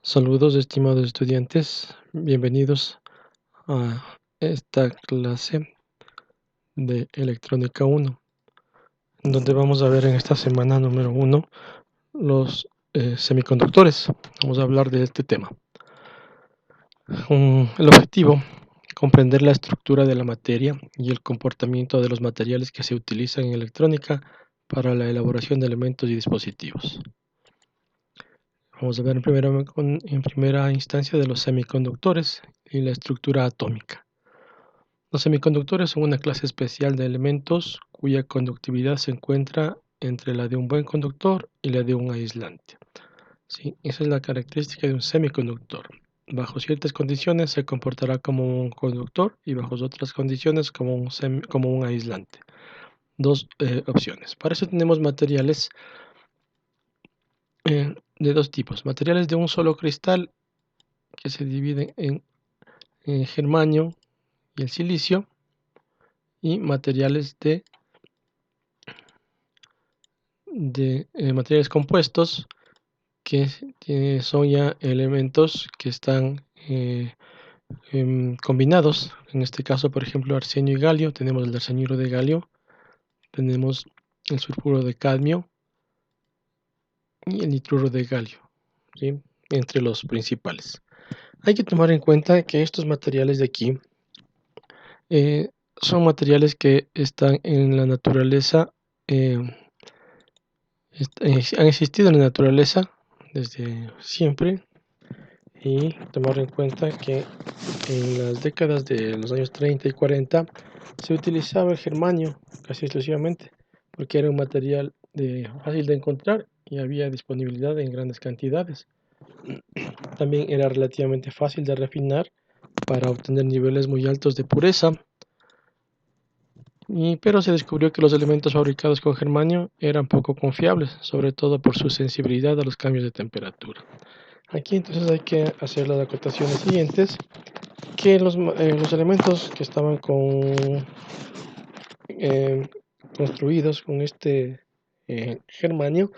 Saludos, estimados estudiantes. Bienvenidos a esta clase de Electrónica 1, donde vamos a ver en esta semana número 1 los semiconductores. Vamos a hablar de este tema. El objetivo, comprender la estructura de la materia y el comportamiento de los materiales que se utilizan en electrónica para la elaboración de elementos y dispositivos. Vamos a ver en primera instancia de los semiconductores y la estructura atómica. Los semiconductores son una clase especial de elementos cuya conductividad se encuentra entre la de un buen conductor y la de un aislante. ¿Sí? Esa es la característica de un semiconductor. Bajo ciertas condiciones se comportará como un conductor y bajo otras condiciones como un aislante. Dos opciones. Para eso tenemos materiales de dos tipos. Materiales de un solo cristal que se dividen en germanio y el silicio, y materiales de materiales compuestos que son ya elementos que están combinados. En este caso, por ejemplo, arsenio y galio. Tenemos el arsenuro de galio, tenemos el sulfuro de cadmio y el nitruro de galio, ¿sí? Entre los principales. Hay que tomar en cuenta que estos materiales de aquí son materiales que están en la naturaleza, han existido en la naturaleza desde siempre, y tomar en cuenta que en las décadas de los años 30 y 40 se utilizaba el germanio casi exclusivamente porque era un material fácil de encontrar y había disponibilidad en grandes cantidades. También era relativamente fácil de refinar para obtener niveles muy altos de pureza. Pero se descubrió que los elementos fabricados con germanio eran poco confiables, sobre todo por su sensibilidad a los cambios de temperatura. Aquí entonces hay que hacer las acotaciones siguientes, que los elementos que estaban construidos con este germanio,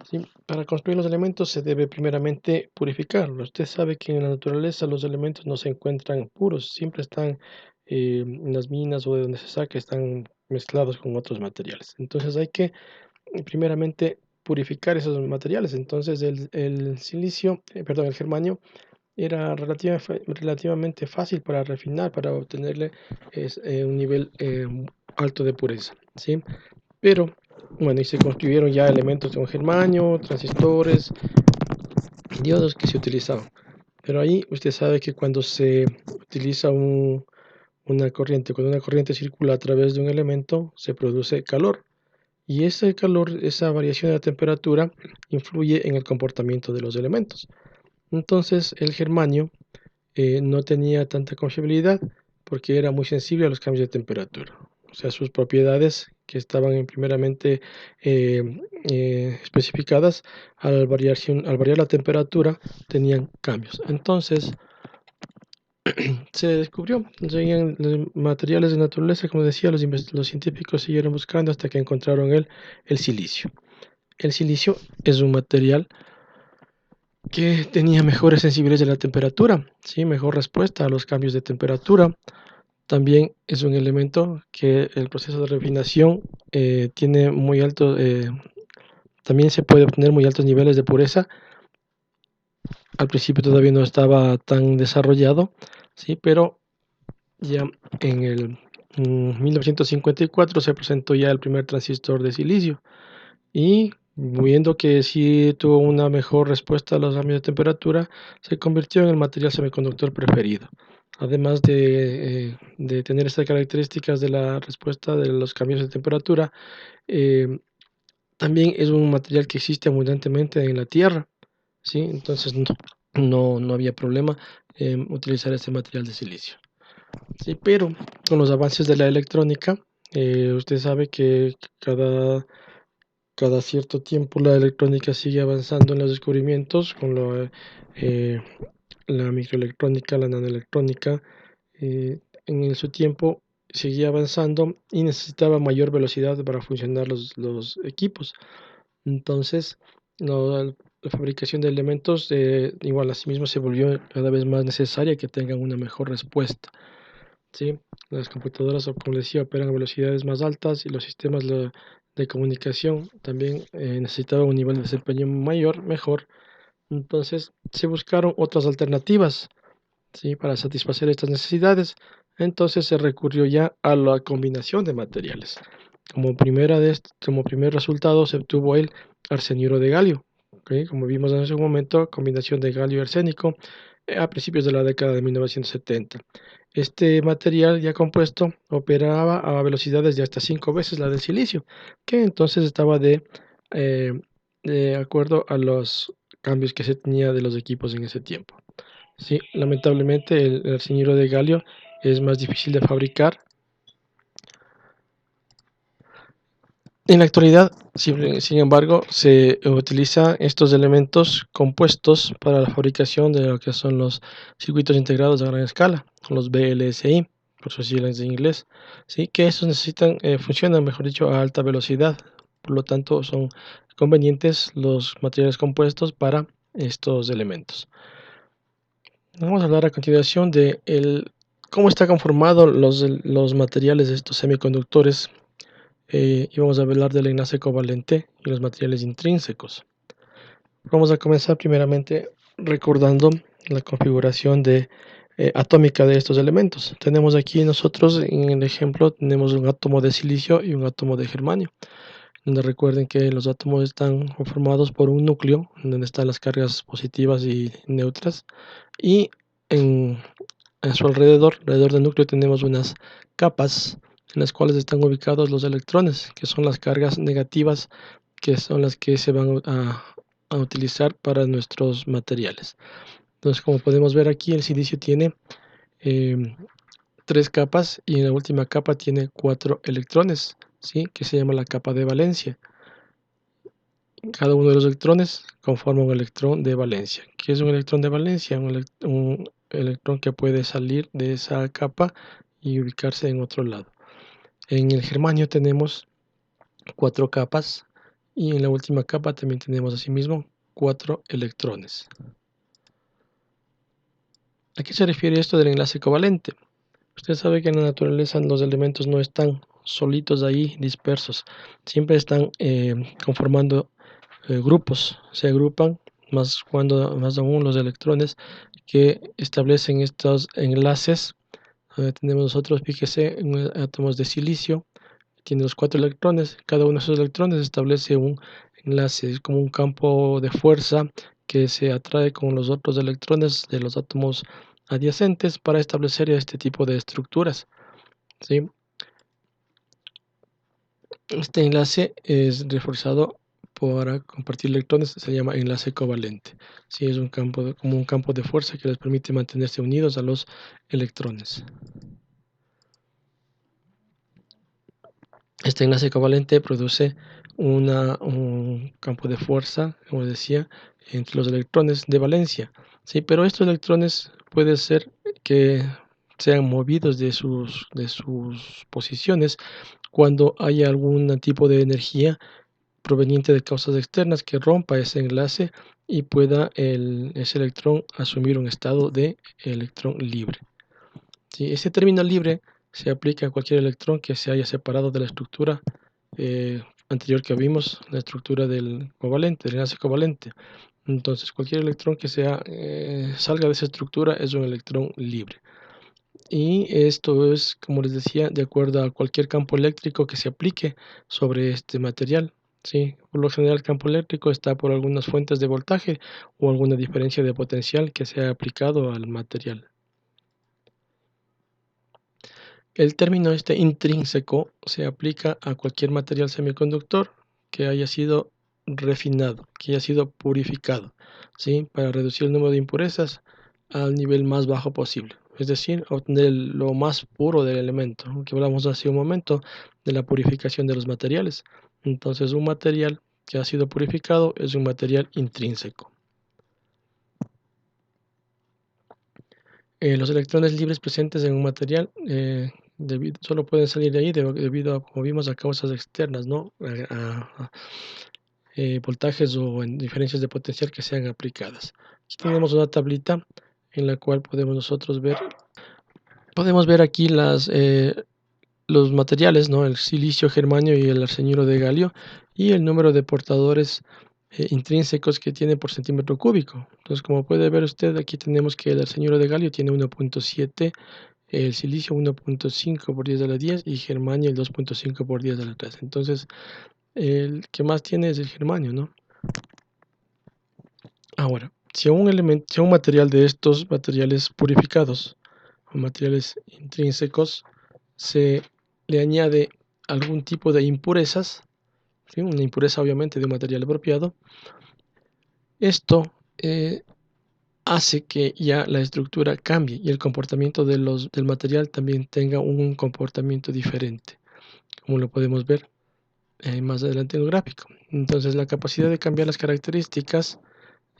¿sí? Para construir los elementos se debe primeramente purificarlos. Usted sabe que en la naturaleza los elementos no se encuentran puros, siempre están en las minas o de donde se saque, están mezclados con otros materiales. Entonces hay que primeramente purificar esos materiales. Entonces el silicio, perdón, el germanio era relativamente fácil para refinar, para obtenerle un nivel alto de pureza, ¿sí? Pero bueno, y se construyeron ya elementos con germanio, transistores, diodos que se utilizaban. Pero ahí usted sabe que cuando se utiliza cuando una corriente circula a través de un elemento, se produce calor. Y ese calor, esa variación de la temperatura, influye en el comportamiento de los elementos. Entonces, el germanio no tenía tanta confiabilidad porque era muy sensible a los cambios de temperatura. O sea, sus propiedades que estaban primeramente especificadas al variar la temperatura tenían cambios. Entonces, se descubrió, seguían los materiales de naturaleza, como decía, los científicos siguieron buscando hasta que encontraron el silicio. El silicio es un material que tenía mejores sensibilidades de la temperatura, ¿sí? Mejor respuesta a los cambios de temperatura. También es un elemento que el proceso de refinación tiene muy alto, también se puede obtener muy altos niveles de pureza. Al principio todavía no estaba tan desarrollado, ¿sí? Pero ya en el 1954 se presentó ya el primer transistor de silicio, y viendo que sí tuvo una mejor respuesta a los cambios de temperatura, se convirtió en el material semiconductor preferido. Además de tener estas características de la respuesta de los cambios de temperatura, también es un material que existe abundantemente en la Tierra, ¿sí? Entonces no había problema en utilizar este material de silicio. Sí, pero con los avances de la electrónica, usted sabe que cada cierto tiempo la electrónica sigue avanzando en los descubrimientos con la microelectrónica, la nanoelectrónica. En su tiempo seguía avanzando y necesitaba mayor velocidad para funcionar los equipos. Entonces, la fabricación de elementos, igual asimismo se volvió cada vez más necesaria que tengan una mejor respuesta, ¿sí? Las computadoras, como decía, operan a velocidades más altas y los sistemas de comunicación también necesitaban un nivel de desempeño mayor, mejor. Entonces se buscaron otras alternativas, ¿sí? Para satisfacer estas necesidades. Entonces se recurrió ya a la combinación de materiales. Como primer resultado se obtuvo el arseniuro de galio, ¿ok? Como vimos en ese momento, combinación de galio y arsénico a principios de la década de 1970. Este material ya compuesto operaba a velocidades de hasta 5 veces la del silicio, que entonces estaba eh, de acuerdo a los cambios que se tenía de los equipos en ese tiempo. Sí, lamentablemente el arseniuro de galio es más difícil de fabricar. En la actualidad, sin embargo, se utilizan estos elementos compuestos para la fabricación de lo que son los circuitos integrados a gran escala, los VLSI, por sus siglas en inglés, ¿sí? Que estos funcionan, mejor dicho, a alta velocidad. Por lo tanto, son convenientes los materiales compuestos para estos elementos. Vamos a hablar a continuación de cómo está conformado los materiales de estos semiconductores y vamos a hablar del enlace covalente y los materiales intrínsecos. Vamos a comenzar primeramente recordando la configuración atómica de estos elementos. Tenemos aquí nosotros en el ejemplo, tenemos un átomo de silicio y un átomo de germanio, donde recuerden que los átomos están conformados por un núcleo, donde están las cargas positivas y neutras, y en, a su alrededor del núcleo tenemos unas capas en las cuales están ubicados los electrones, que son las cargas negativas, que son las que se van a utilizar para nuestros materiales. Entonces, como podemos ver aquí, el silicio tiene 3 capas y en la última capa tiene 4 electrones, ¿sí? Que se llama la capa de valencia. Cada uno de los electrones conforma un electrón de valencia. ¿Qué es un electrón de valencia? Un electrón que puede salir de esa capa y ubicarse en otro lado. En el germanio tenemos 4 capas y en la última capa también tenemos asimismo 4 electrones. ¿A qué se refiere esto del enlace covalente? Usted sabe que en la naturaleza los elementos no están solitos ahí dispersos, siempre están conformando grupos, se agrupan más aún los electrones que establecen estos enlaces. Tenemos nosotros, fíjese, átomos de silicio, tiene los 4 electrones, cada uno de esos electrones establece un enlace, es como un campo de fuerza que se atrae con los otros electrones de los átomos adyacentes para establecer este tipo de estructuras, ¿sí? Este enlace es reforzado para compartir electrones, se llama enlace covalente. Sí, es como un campo de fuerza que les permite mantenerse unidos a los electrones. Este enlace covalente produce un campo de fuerza, como decía, entre los electrones de valencia. Sí, pero estos electrones puede ser que sean movidos de sus posiciones cuando haya algún tipo de energía proveniente de causas externas que rompa ese enlace y pueda ese electrón asumir un estado de electrón libre. ¿Sí? Ese término libre se aplica a cualquier electrón que se haya separado de la estructura anterior que vimos, la estructura del covalente, del enlace covalente. Entonces, cualquier electrón que salga de esa estructura es un electrón libre. Y esto es, como les decía, de acuerdo a cualquier campo eléctrico que se aplique sobre este material. Sí, por lo general el campo eléctrico está por algunas fuentes de voltaje o alguna diferencia de potencial que se ha aplicado al material. El término intrínseco se aplica a cualquier material semiconductor que haya sido refinado, que haya sido purificado, ¿sí? Para reducir el número de impurezas al nivel más bajo posible. Es decir, obtener lo más puro del elemento, que hablamos hace un momento de la purificación de los materiales. Entonces, un material que ha sido purificado es un material intrínseco. Los electrones libres presentes en un material solo pueden salir de ahí debido a, como vimos, a causas externas, ¿no? voltajes o en diferencias de potencial que sean aplicadas. Aquí tenemos una tablita en la cual podemos ver aquí los materiales, ¿no? El silicio, germanio y el arseniuro de galio y el número de portadores intrínsecos que tiene por centímetro cúbico. Entonces, como puede ver usted, aquí tenemos que el arseniuro de galio tiene 1.7, el silicio 1.5 por 10 a la 10 y germanio el 2.5 por 10 a la 3. Entonces, el que más tiene es el germanio, ¿no? Ahora, si a si a un material de estos materiales purificados o materiales intrínsecos se le añade algún tipo de impurezas, ¿sí? Una impureza obviamente de un material apropiado, esto hace que ya la estructura cambie y el comportamiento del material también tenga un comportamiento diferente, como lo podemos ver más adelante en el gráfico. Entonces, la capacidad de cambiar las características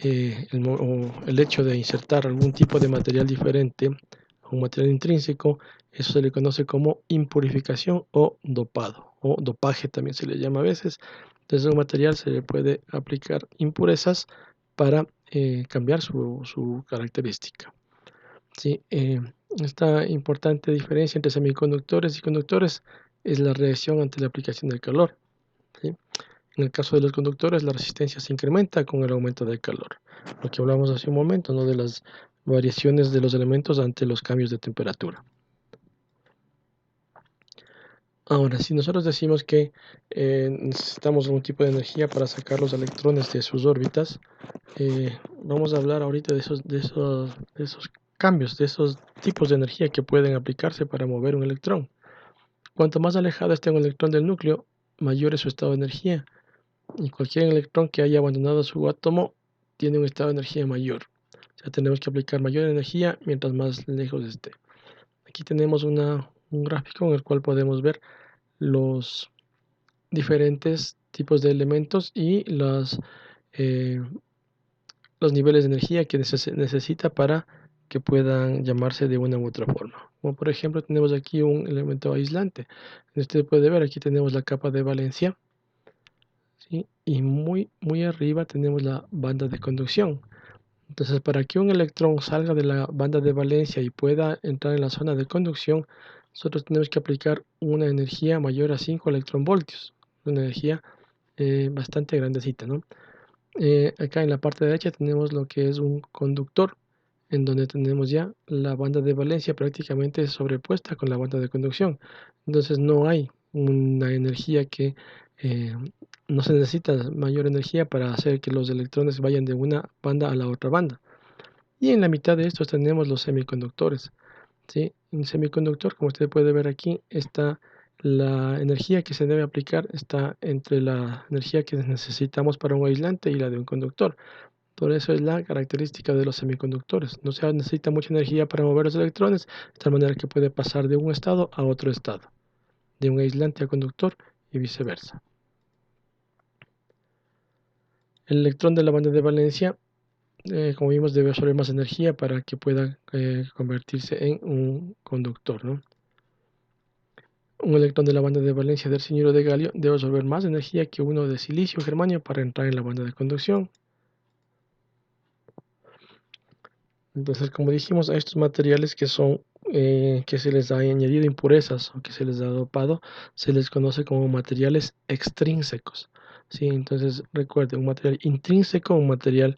o el hecho de insertar algún tipo de material diferente a un material intrínseco, eso se le conoce como impurificación o dopado, o dopaje también se le llama a veces. Entonces, a un material se le puede aplicar impurezas para cambiar su característica. ¿Sí? Esta importante diferencia entre semiconductores y conductores es la reacción ante la aplicación del calor. ¿Sí? En el caso de los conductores, la resistencia se incrementa con el aumento del calor. Lo que hablamos hace un momento, ¿no? De las variaciones de los elementos ante los cambios de temperatura. Ahora, si nosotros decimos que necesitamos algún tipo de energía para sacar los electrones de sus órbitas, vamos a hablar ahorita de esos cambios, de esos tipos de energía que pueden aplicarse para mover un electrón. Cuanto más alejado esté un electrón del núcleo, mayor es su estado de energía. Y cualquier electrón que haya abandonado su átomo tiene un estado de energía mayor. O sea, tenemos que aplicar mayor energía mientras más lejos esté. Aquí tenemos un gráfico en el cual podemos ver los diferentes tipos de elementos y eh, los niveles de energía que necesita para que puedan llamarse de una u otra forma. Como por ejemplo tenemos aquí un elemento aislante. Usted puede ver, aquí tenemos la capa de valencia, ¿sí? Y muy arriba tenemos la banda de conducción. Entonces, para que un electrón salga de la banda de valencia y pueda entrar en la zona de conducción, nosotros tenemos que aplicar una energía mayor a 5 electronvoltios, una energía bastante grandecita, ¿no? Acá en la parte derecha tenemos lo que es un conductor, en donde tenemos ya la banda de valencia prácticamente sobrepuesta con la banda de conducción. Entonces no hay una energía eh, no se necesita mayor energía para hacer que los electrones vayan de una banda a la otra banda. Y en la mitad de estos tenemos los semiconductores, ¿sí? Un semiconductor, como usted puede ver aquí, está la energía que se debe aplicar, está entre la energía que necesitamos para un aislante y la de un conductor. Por eso es la característica de los semiconductores. No se necesita mucha energía para mover los electrones, de tal manera que puede pasar de un estado a otro estado, de un aislante a conductor y viceversa. El electrón de la banda de valencia, como vimos, debe absorber más energía para que pueda convertirse en un conductor, ¿no? Un electrón de la banda de valencia del arseniuro de galio debe absorber más energía que uno de silicio o germanio para entrar en la banda de conducción. Entonces, como dijimos, a estos materiales que se les ha añadido impurezas o que se les ha dopado, se les conoce como materiales extrínsecos, ¿sí? Entonces, recuerde, un material intrínseco, un material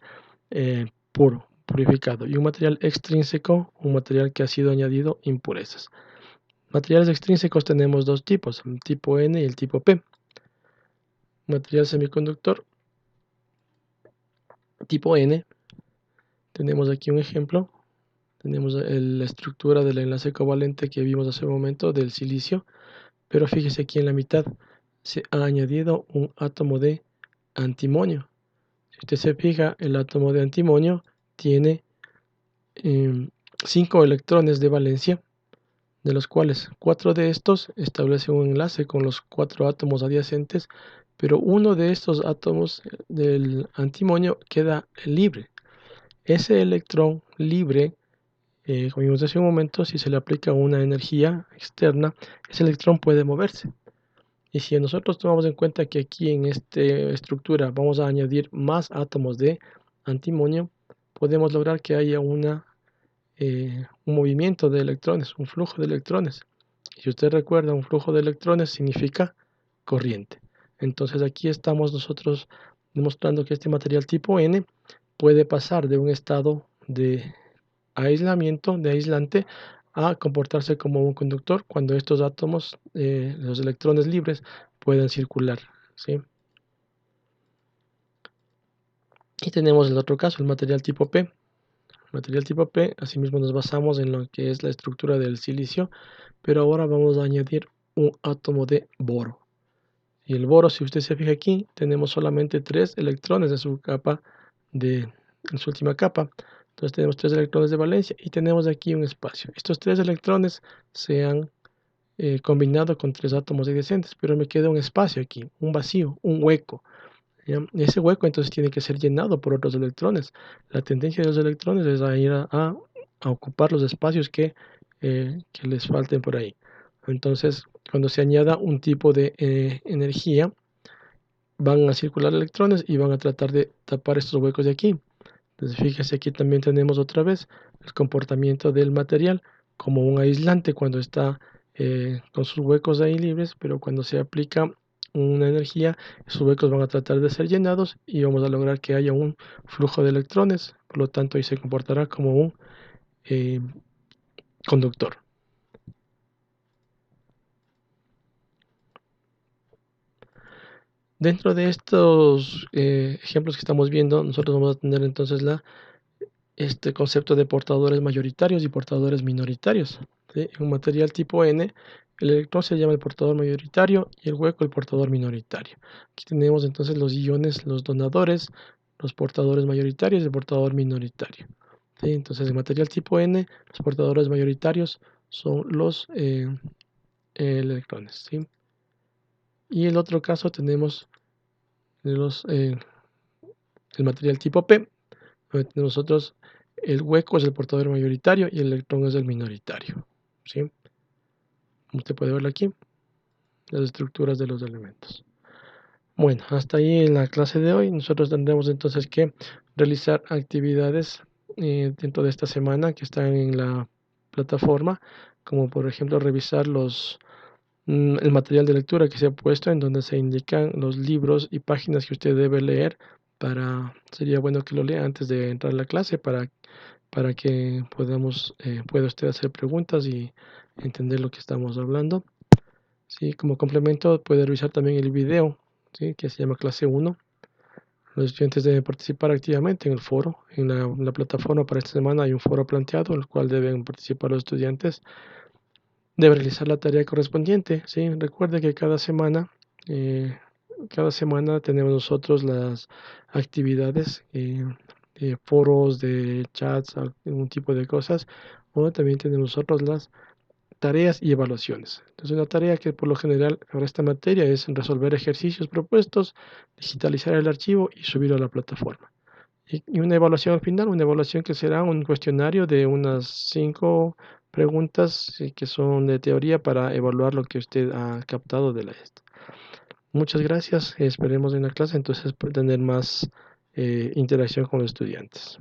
puro, purificado, y un material extrínseco, un material que ha sido añadido impurezas. Materiales extrínsecos tenemos dos tipos, el tipo N y el tipo P. Material semiconductor tipo N, tenemos aquí un ejemplo. Tenemos la estructura del enlace covalente que vimos hace un momento del silicio, pero fíjese aquí en la mitad se ha añadido un átomo de antimonio. Si usted se fija, el átomo de antimonio tiene 5 electrones de valencia, de los cuales 4 de estos establecen un enlace con los 4 átomos adyacentes, pero uno de estos átomos del antimonio queda libre. Ese electrón libre, como vimos hace un momento, si se le aplica una energía externa, ese electrón puede moverse. Y si nosotros tomamos en cuenta que aquí en esta estructura vamos a añadir más átomos de antimonio, podemos lograr que haya un movimiento de electrones, un flujo de electrones. Y si usted recuerda, un flujo de electrones significa corriente. Entonces aquí estamos nosotros demostrando que este material tipo N puede pasar de un estado de aislamiento, de aislante, a comportarse como un conductor cuando estos átomos, los electrones libres, pueden circular, ¿sí? Y tenemos el otro caso, el material tipo P. Material tipo P, asimismo nos basamos en lo que es la estructura del silicio, pero ahora vamos a añadir un átomo de boro. Y el boro, si usted se fija aquí, tenemos solamente 3 electrones en su capa en su última capa. Entonces tenemos 3 electrones de valencia y tenemos aquí un espacio. Estos 3 electrones se han combinado con 3 átomos adyacentes, pero me queda un espacio aquí, un vacío, un hueco. ¿Ya? Ese hueco entonces tiene que ser llenado por otros electrones. La tendencia de los electrones es a ir a ocupar los espacios que les falten por ahí. Entonces, cuando se añada un tipo de energía, van a circular electrones y van a tratar de tapar estos huecos de aquí. Entonces, fíjese, aquí también tenemos otra vez el comportamiento del material como un aislante cuando está con sus huecos ahí libres, pero cuando se aplica una energía, esos huecos van a tratar de ser llenados y vamos a lograr que haya un flujo de electrones, por lo tanto ahí se comportará como un eh, conductor. Dentro de estos ejemplos que estamos viendo, nosotros vamos a tener entonces este concepto de portadores mayoritarios y portadores minoritarios, ¿sí? En un material tipo N, el electrón se llama el portador mayoritario y el hueco el portador minoritario. Aquí tenemos entonces los iones, los donadores, los portadores mayoritarios y el portador minoritario, ¿sí? Entonces, en material tipo N, los portadores mayoritarios son los electrones, ¿sí? Y el otro caso tenemos los, el material tipo P, donde nosotros el hueco es el portador mayoritario y el electrón es el minoritario, ¿sí? Como usted puede verlo aquí, las estructuras de los elementos. Bueno, hasta ahí en la clase de hoy. Nosotros tendremos entonces que realizar actividades dentro de esta semana que están en la plataforma, como por ejemplo revisar el material de lectura que se ha puesto en donde se indican los libros y páginas que usted debe leer. Sería bueno que lo lea antes de entrar a la clase para que pueda usted hacer preguntas y entender lo que estamos hablando. Sí, como complemento puede revisar también el video, ¿sí? Que se llama clase 1. Los estudiantes deben participar activamente en el foro. En la plataforma para esta semana hay un foro planteado en el cual deben participar los estudiantes. Debe realizar la tarea correspondiente, ¿sí? Recuerde que eh, cada semana tenemos nosotros las actividades de foros, de chats, algún tipo de cosas, o también tenemos nosotros las tareas y evaluaciones. Entonces, una tarea que por lo general para esta materia es resolver ejercicios propuestos, digitalizar el archivo y subirlo a la plataforma. Y una evaluación al final, una evaluación que será un cuestionario de unas 5 preguntas que son de teoría para evaluar lo que usted ha captado de la esto. Muchas gracias, esperemos en la clase entonces por tener más interacción con los estudiantes.